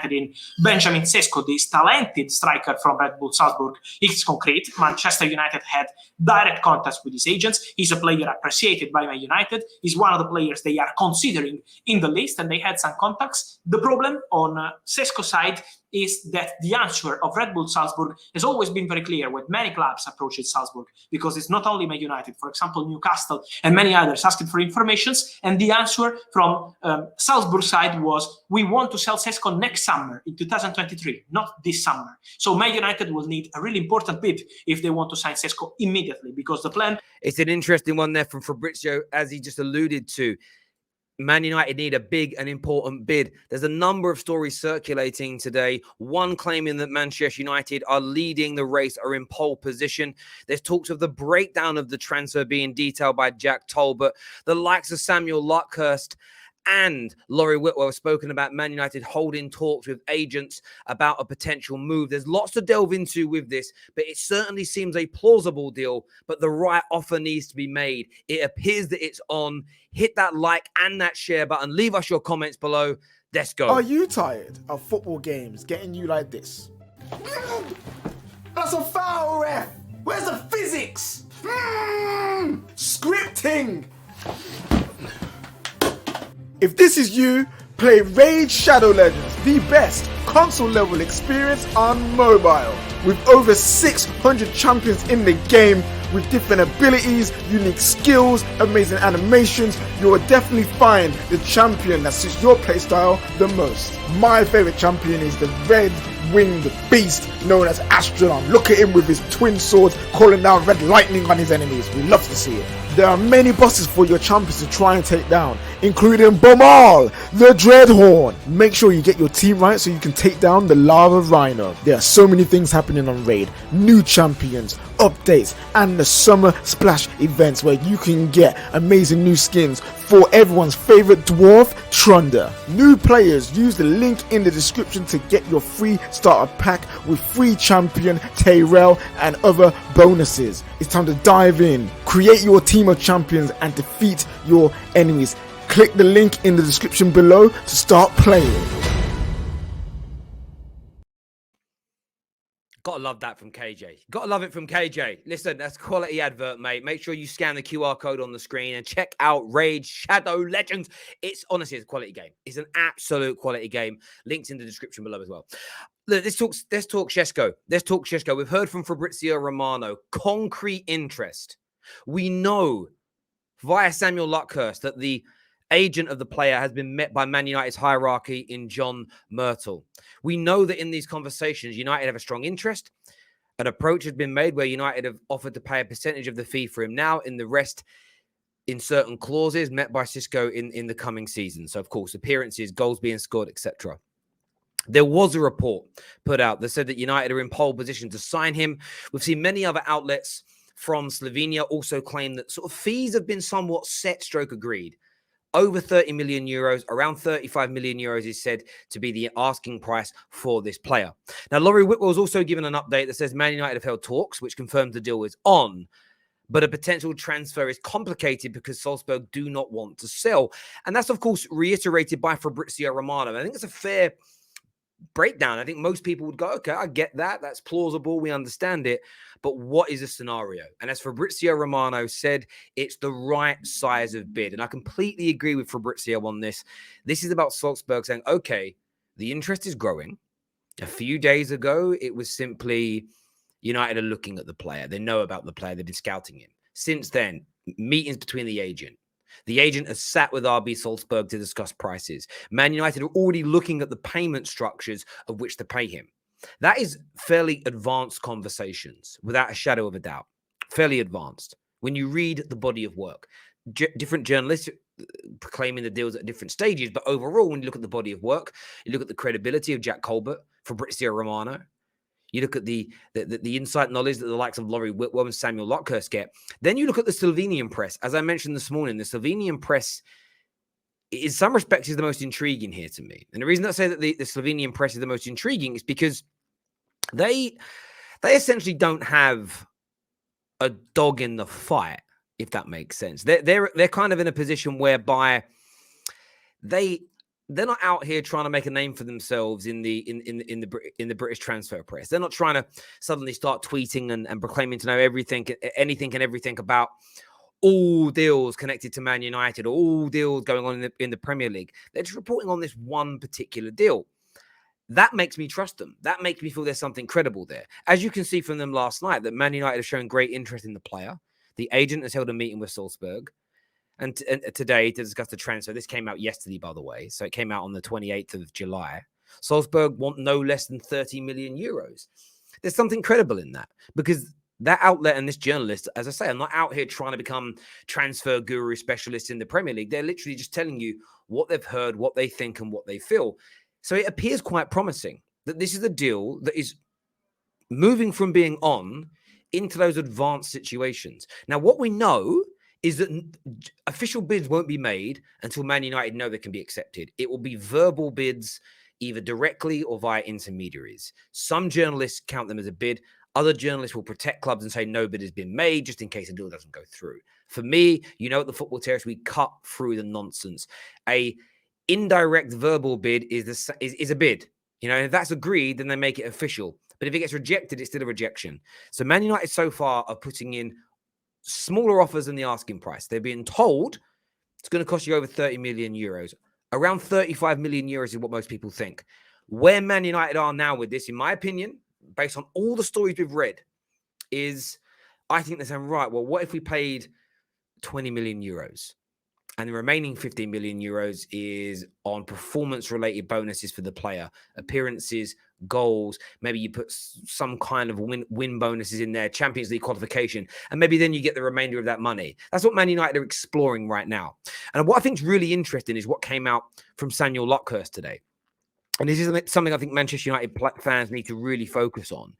United in Benjamin Sesko, this talented striker from Red Bull Salzburg. It's concrete. Manchester United had direct contacts with his agents. He's a player appreciated by Man United. He's one of the players they are considering in the list, and they had some contacts. The problem on Sesko's side is that the answer of Red Bull Salzburg has always been very clear when many clubs approached Salzburg, because it's not only Man United, for example, Newcastle and many others asking for informations, and the answer from Salzburg side was, we want to sell Sesko next summer in 2023, not this summer. So Man United will need a really important bid if they want to sign Sesko immediately, because the plan... It's an interesting one there from Fabrizio, as he just alluded to. Man United need a big and important bid. There's a number of stories circulating today. One claiming that Manchester United are leading the race, are in pole position. There's talks of the breakdown of the transfer being detailed by Jack Talbot. The likes of Samuel Luckhurst and Laurie Whitwell have spoken about Man United holding talks with agents about a potential move. There's lots to delve into with this, but it certainly seems a plausible deal, but the right offer needs to be made. It appears that it's on. Hit that like and that share button. Leave us your comments below. Let's go. Are you tired of football games getting you like this? That's a foul, ref! Where's the physics? Scripting! If this is you, play Raid Shadow Legends, the best console level experience on mobile. With over 600 champions in the game, with different abilities, unique skills, amazing animations, you will definitely find the champion that suits your playstyle the most. My favorite champion is the Red Winged Beast known as Astronaut. Look at him with his twin swords calling down red lightning on his enemies. We love to see it. There are many bosses for your champions to try and take down, including Bomal, the Dreadhorn. Make sure you get your team right so you can take down the Lava Rhino. There are so many things happening on Raid. New champions, updates, and the Summer Splash events where you can get amazing new skins for everyone's favorite dwarf, Trunda. New players, use the link in the description to get your free starter pack with free champion, Tyrell, and other bonuses. It's time to dive in. Create your team of champions and defeat your enemies. Click the link in the description below to start playing. Gotta love that from KJ. Gotta love it from KJ. Listen, that's quality advert, mate. Make sure you scan the QR code on the screen and check out Raid Shadow Legends. It's honestly, it's a quality game. It's an absolute quality game. Links in the description below as well. Look, let's talk Sesko. Let's talk Sesko. We've heard from Fabrizio Romano. Concrete interest. We know via Samuel Luckhurst that the agent of the player has been met by Man United's hierarchy in John Myrtle. We know that in these conversations, United have a strong interest. An approach has been made where United have offered to pay a percentage of the fee for him now, in the rest in certain clauses met by Sesko in the coming season. So, of course, appearances, goals being scored, etc. There was a report put out that said that United are in pole position to sign him. We've seen many other outlets from Slovenia also claim that sort of fees have been somewhat set stroke agreed. Over 30 million euros, around 35 million euros is said to be the asking price for this player. Now, Laurie Whitwell has also given an update that says Man United have held talks, which confirms the deal is on, but a potential transfer is complicated because Salzburg do not want to sell. And that's, of course, reiterated by Fabrizio Romano. I think it's a fair breakdown. I think most people would go, okay, I get that. That's plausible. We understand it. But what is the scenario? And as Fabrizio Romano said, it's the right size of bid. And I completely agree with Fabrizio on this. This is about Salzburg saying, okay, the interest is growing. A few days ago, it was simply United are looking at the player. They know about the player. They've been scouting him. Since then, meetings between the agent. The agent has sat with RB Salzburg to discuss prices. Man United are already looking at the payment structures of which to pay him. That is fairly advanced conversations, without a shadow of a doubt. Fairly advanced. When you read the body of work, different journalists proclaiming the deals at different stages, but overall, when you look at the body of work, you look at the credibility of Jack Colbert, Fabrizio Romano, you look at the insight knowledge that the likes of Laurie Whitwell and Samuel Luckhurst get. Then you look at the Slovenian press. As I mentioned this morning, the Slovenian press, in some respects, is the most intriguing here to me. And the reason I say that the Slovenian press is the most intriguing is because they essentially don't have a dog in the fight, if that makes sense. They're kind of in a position whereby they they're not out here trying to make a name for themselves in the British transfer press. They're not trying to suddenly start tweeting and proclaiming to know anything and everything about all deals connected to Man United or all deals going on in the Premier League. They're just reporting on this one particular deal. That makes me trust them. That makes me feel there's something credible there. As you can see from them last night, that Man United have shown great interest in the player. The agent has held a meeting with Salzburg. And today to discuss the transfer. This came out yesterday, by the way. So it came out on the 28th of July. Salzburg want no less than 30 million euros. There's something credible in that because that outlet and this journalist, as I say, I'm not out here trying to become transfer guru specialists in the Premier League. They're literally just telling you what they've heard, what they think, and what they feel. So it appears quite promising that this is a deal that is moving from being on into those advanced situations. Now, what we know is that official bids won't be made until Man United know they can be accepted. It will be verbal bids, either directly or via intermediaries. Some journalists count them as a bid. Other journalists will protect clubs and say no bid has been made just in case a deal doesn't go through. For me, at the Football Terrace, we cut through the nonsense. A indirect verbal bid is a bid. If that's agreed, then they make it official. But if it gets rejected, it's still a rejection. So Man United so far are putting in smaller offers than the asking price. They're being told it's going to cost you over 30 million euros. Around 35 million euros is what most people think. Where Man United are now with this, in my opinion, based on all the stories we've read, is I think they're saying, right, well, what if we paid 20 million euros? And the remaining 15 million euros is on performance-related bonuses for the player, appearances, goals. Maybe you put some kind of win bonuses in there, Champions League qualification, and maybe then you get the remainder of that money. That's what Man United are exploring right now. And what I think is really interesting is what came out from Samuel Luckhurst today. And this is something I think Manchester United fans need to really focus on,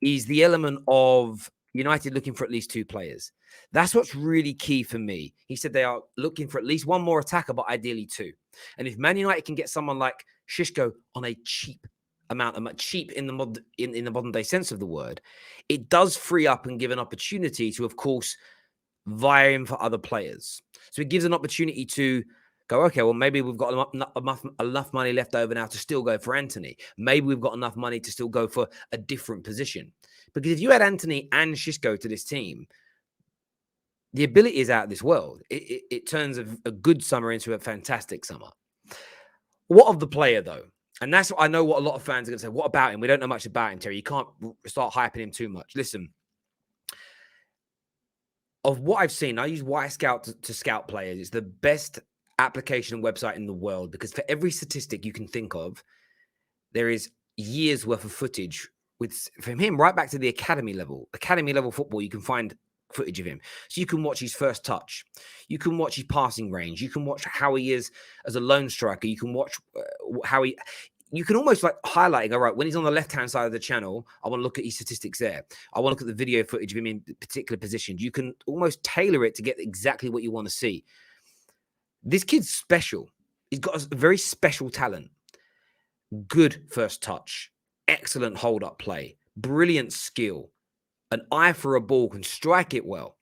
is the element of United looking for at least 2 players. That's what's really key for me. He said they are looking for at least 1 more attacker, but ideally 2. And if Man United can get someone like Sesko on a cheap amount, cheap in the modern day sense of the word, it does free up and give an opportunity to, of course, vie him for other players. So it gives an opportunity to go, okay, well, maybe we've got enough money left over now to still go for Anthony. Maybe we've got enough money to still go for a different position. Because if you add Anthony and Sesko to this team, the ability is out of this world. It turns a good summer into a fantastic summer. What of the player, though? And that's what I know what a lot of fans are going to say. What about him? We don't know much about him, Terry. You can't start hyping him too much. Listen, of what I've seen, I use Y-Scout to scout players. It's the best application and website in the world because for every statistic you can think of, there is years worth of footage from him right back to the academy level football. You can find footage of him. So you can watch his first touch. You can watch his passing range. You can watch how he is as a lone striker. You can watch you can almost like highlighting, all right, when he's on the left-hand side of the channel, I want to look at his statistics there. I want to look at the video footage of him in particular positions. You can almost tailor it to get exactly what you want to see. This kid's special. He's got a very special talent. Good first touch. Excellent hold-up play. Brilliant skill. An eye for a ball, can strike it well.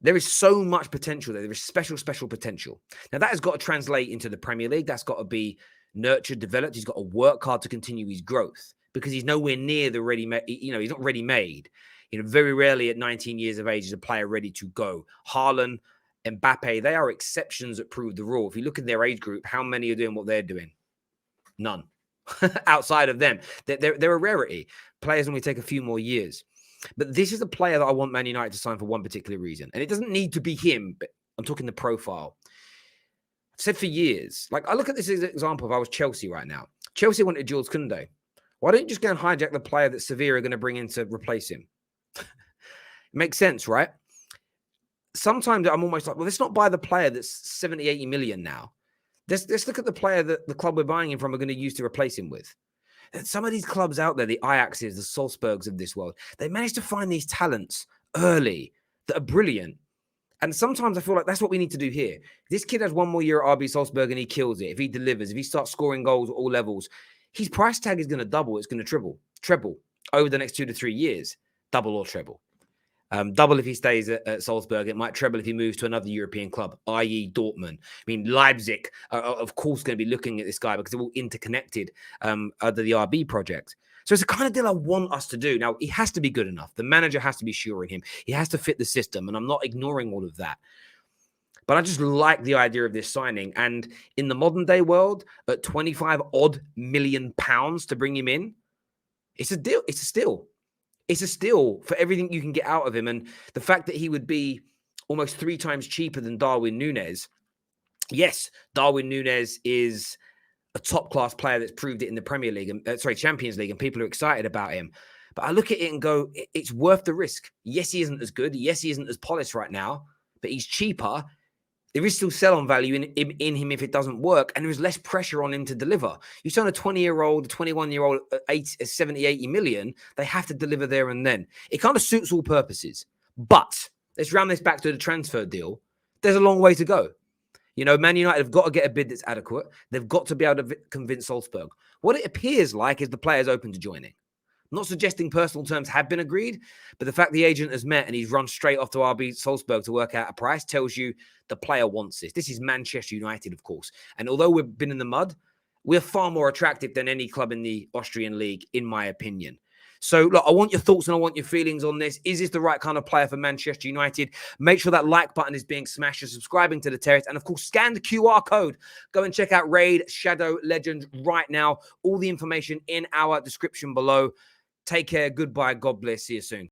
There is so much potential there. There is special potential. Now, that has got to translate into the Premier League. That's got to be nurtured, developed. He's got to work hard to continue his growth because he's nowhere near the ready-made. He's not ready-made. Very rarely at 19 years of age is a player ready to go. Haaland, Mbappe, they are exceptions that prove the rule. If you look at their age group, how many are doing what they're doing? None. Outside of them. They're a rarity. Players only take a few more years. But this is a player that I want Man United to sign for one particular reason. And it doesn't need to be him, but I'm talking the profile. I've said for years, like I look at this as an example if I was Chelsea right now. Chelsea wanted Jules Koundé. Why don't you just go and hijack the player that Sevilla are going to bring in to replace him? It makes sense, right? Sometimes I'm almost like, well, let's not buy the player that's 70, 80 million now. Let's look at the player that the club we're buying him from are going to use to replace him with. Some of these clubs out there, the Ajaxes, the Salzburgs of this world, they manage to find these talents early that are brilliant. And sometimes I feel like that's what we need to do here. This kid has 1 more year at RB Salzburg and he kills it. If he delivers, if he starts scoring goals at all levels, his price tag is going to double. It's going to treble over the next 2 to 3 years, double or treble. Double if he stays at Salzburg. It might treble if he moves to another European club, i.e. Dortmund. I mean, Leipzig are of course, going to be looking at this guy because they're all interconnected under the RB project. So it's the kind of deal I want us to do. Now, he has to be good enough. The manager has to be sure in him. He has to fit the system, and I'm not ignoring all of that. But I just like the idea of this signing. And in the modern day world, at 25 odd million pounds to bring him in, it's a deal. It's a steal. It's a steal for everything you can get out of him. And the fact that he would be almost 3 times cheaper than Darwin Núñez. Yes, Darwin Núñez is a top-class player that's proved it in the Premier League, Champions League, and people are excited about him. But I look at it and go, it's worth the risk. Yes, he isn't as good. Yes, he isn't as polished right now, but he's cheaper. There is still sell-on value in him if it doesn't work, and there is less pressure on him to deliver. You sign a 20-year-old, a 21-year-old at 70, 80 million, they have to deliver there and then. It kind of suits all purposes. But let's round this back to the transfer deal. There's a long way to go. You know, Man United have got to get a bid that's adequate. They've got to be able to convince Salzburg. What it appears like is the player's open to joining. I'm not suggesting personal terms have been agreed, but the fact the agent has met and he's run straight off to RB Salzburg to work out a price tells you the player wants this. This is Manchester United, of course. And although we've been in the mud, we're far more attractive than any club in the Austrian league, in my opinion. So, look, I want your thoughts and I want your feelings on this. Is this the right kind of player for Manchester United? Make sure that like button is being smashed and subscribing to the Terrace. And, of course, scan the QR code. Go and check out Raid Shadow Legends right now. All the information in our description below. Take care. Goodbye. God bless. See you soon.